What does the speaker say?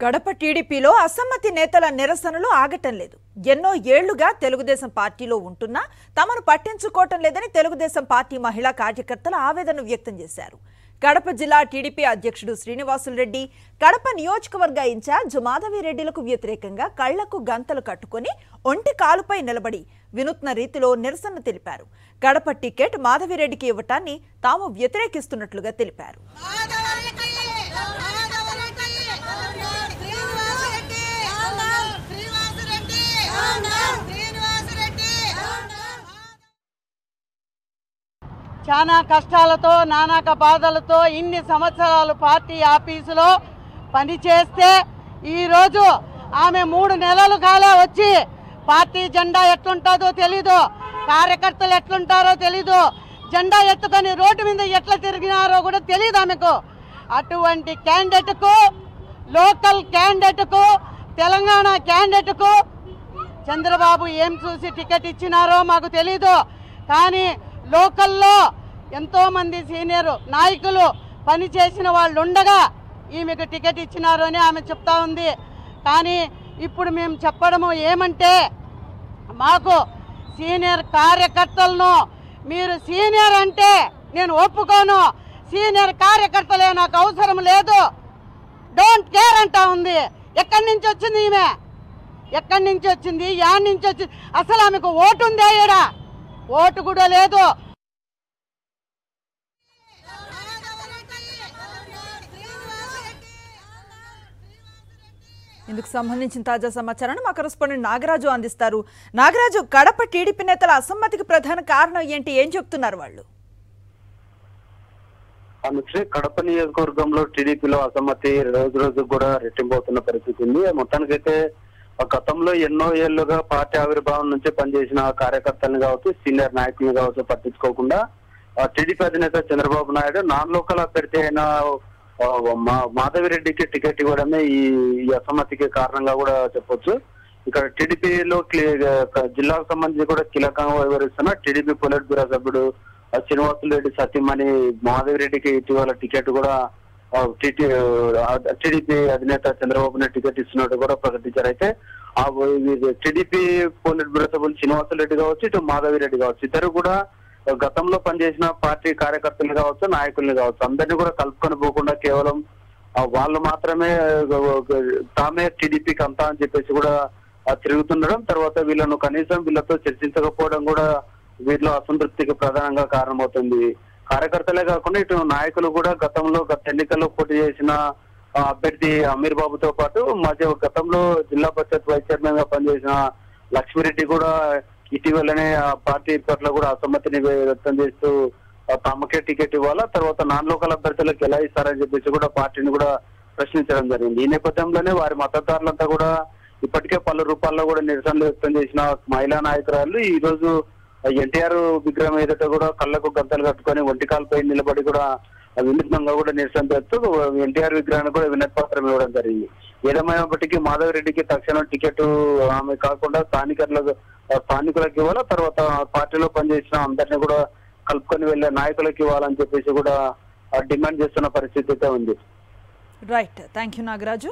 కడప టీడీపీలో అసమ్మతి నేతల నిరసనలు ఆగటం లేదు. ఎన్నో ఏళ్లుగా తెలుగుదేశం పార్టీలో ఉంటున్నా తమను పట్టించుకోవటం లేదని తెలుగుదేశం పార్టీ మహిళా కార్యకర్తలు ఆవేదన వ్యక్తం చేశారు. కడప జిల్లా టీడీపీ అధ్యక్షుడు శ్రీనివాసులు రెడ్డి, కడప నియోజకవర్గ ఇన్ఛార్జ్ మాధవిరెడ్డిలకు వ్యతిరేకంగా కళ్లకు గంతలు కట్టుకుని ఒంటి కాలుపై నిలబడి వినూత్న రీతిలో నిరసన తెలిపారు. కడప టికెట్ మాధవిరెడ్డికి ఇవ్వటాన్ని తాము వ్యతిరేకిస్తున్నట్లుగా తెలిపారు. చాలా కష్టాలతో నానాక బాధలతో ఇన్ని సంవత్సరాలు పార్టీ ఆఫీసులో పనిచేస్తే ఈరోజు ఆమె 3 నెలలు కాలే వచ్చి పార్టీ జెండా ఎట్లుంటుందో తెలీదు, కార్యకర్తలు ఎట్లుంటారో తెలీదు, జెండా ఎత్తుకొని రోడ్డు మీద ఎట్లా తిరిగినారో కూడా తెలియదు ఆమెకు. అటువంటి క్యాండిడేట్కు, లోకల్ క్యాండిడేట్కు, తెలంగాణ క్యాండిడేట్కు చంద్రబాబు ఏం చూసి టికెట్ ఇచ్చినారో మాకు తెలీదు. కానీ లోకల్లో ఎంతోమంది సీనియర్ నాయకులు పనిచేసిన వాళ్ళు ఉండగా ఈమెకు టికెట్ ఇచ్చినారు అని ఆమె చెప్తా ఉంది. కానీ ఇప్పుడు మేము చెప్పడము ఏమంటే, మాకు సీనియర్ కార్యకర్తలను మీరు సీనియర్ అంటే నేను ఒప్పుకోను, సీనియర్ కార్యకర్తలే నాకు అవసరం లేదు, డోంట్ కేర్ అంటా ఉంది. ఎక్కడి నుంచి వచ్చింది ఈమె? ఎక్కడి నుంచి వచ్చింది? యాడ్ నుంచి వచ్చింది? అసలు ఆమెకు ఓటు ఉందా? ఈడ ఓటు కూడా లేదు. ఇందుకు సంబంధించిన తాజా సమాచారాన్ని మా కరెస్పాండెంట్ నాగరాజు అందిస్తారు. నాగరాజు, కడప టీడీపీ నేతల అసమ్మతికి ప్రధాన కారణం ఏంటి? ఏం చెప్తున్నారు వాళ్ళు? కడప నియోజకవర్గంలో టీడీపీలో అసమ్మతి రోజు రోజు కూడా రెట్టింపవుతున్న పరిస్థితి ఉంది. మొత్తానికైతే గతంలో ఎన్నో ఏళ్లుగా పార్టీ ఆవిర్భావం నుంచి పనిచేసిన కార్యకర్తలను కావచ్చు, సీనియర్ నాయకులను కావచ్చు పట్టించుకోకుండా టీడీపీ అధినేత చంద్రబాబు నాయుడు నాన్ లోకల్ అభ్యర్థి అయిన మాధవిరెడ్డికి టికెట్ ఇవ్వడమే ఈ అసమ్మతికి కారణంగా కూడా చెప్పొచ్చు. ఇక్కడ టీడీపీలో జిల్లాకు సంబంధించి కూడా కీలకంగా వ్యవహరిస్తున్న టీడీపీ పొలిట్ బ్యూరో సభ్యుడు శ్రీనివాసులు రెడ్డి సతీమణి మాధవిరెడ్డికి ఇటీవల టికెట్ కూడా టీడీపీ అధినేత చంద్రబాబు నాయుడు టికెట్ ఇస్తున్నట్టు కూడా ప్రకటించారు. అయితే టీడీపీ పొలిట్ బ్యూరో సభ్యులు శ్రీనివాసులు రెడ్డి కావచ్చు, ఇటు మాధవిరెడ్డి కావచ్చు, ఇద్దరు కూడా గతంలో పనిచేసిన పార్టీ కార్యకర్తలు కావచ్చు, నాయకుల్ని కావచ్చు, అందరినీ కూడా కలుపుకొని పోకుండా కేవలం వాళ్ళు మాత్రమే తామే టీడీపీకి అంతా అని చెప్పేసి కూడా తిరుగుతుండడం, తర్వాత వీళ్ళను కనీసం వీళ్ళతో చర్చించకపోవడం కూడా వీటిలో అసంతృప్తికి ప్రధానంగా కారణమవుతుంది. కార్యకర్తలే కాకుండా ఇటు నాయకులు కూడా గత ఎన్నికల్లో పోటీ చేసిన అభ్యర్థి అమీర్ బాబుతో పాటు గతంలో జిల్లా పరిషత్ వైస్ చైర్మన్ గా పనిచేసిన లక్ష్మిరెడ్డి కూడా ఇటీవలనే పార్టీ పట్ల కూడా అసమ్మతిని వ్యక్తం చేస్తూ తమకే టికెట్ ఇవ్వాలా, తర్వాత నాన్ లోకల్ అభ్యర్థులకు ఎలా ఇస్తారని చెప్పేసి కూడా పార్టీని కూడా ప్రశ్నించడం జరిగింది. ఈ నేపథ్యంలోనే వారి మద్దతుదారులంతా కూడా ఇప్పటికే పలు రూపాల్లో కూడా నిరసనలు వ్యక్తం చేసిన మహిళా నాయకురాలు ఈ రోజు ఎన్టీఆర్ విగ్రహం ఏదైతే కూడా కళ్ళకు గంతలు కట్టుకొని ఒంటికాలపై నిలబడి కూడా వినూత్నంగా కూడా నిరసన చేస్తూ ఎన్టీఆర్ విగ్రహాన్ని కూడా వినతి పత్రం ఇవ్వడం జరిగింది. ఏదేమైనప్పటికీ మాధవిరెడ్డికి తక్షణం టికెట్ ఆమె కాకుండా స్థానికులకు ఇవ్వాలా, తర్వాత పార్టీలో పనిచేసిన అందరినీ కూడా కలుపుకొని వెళ్లే నాయకులకు ఇవ్వాలని చెప్పేసి కూడా డిమాండ్ చేస్తున్న పరిస్థితి అయితే ఉంది. Right, thank you Nagaraju.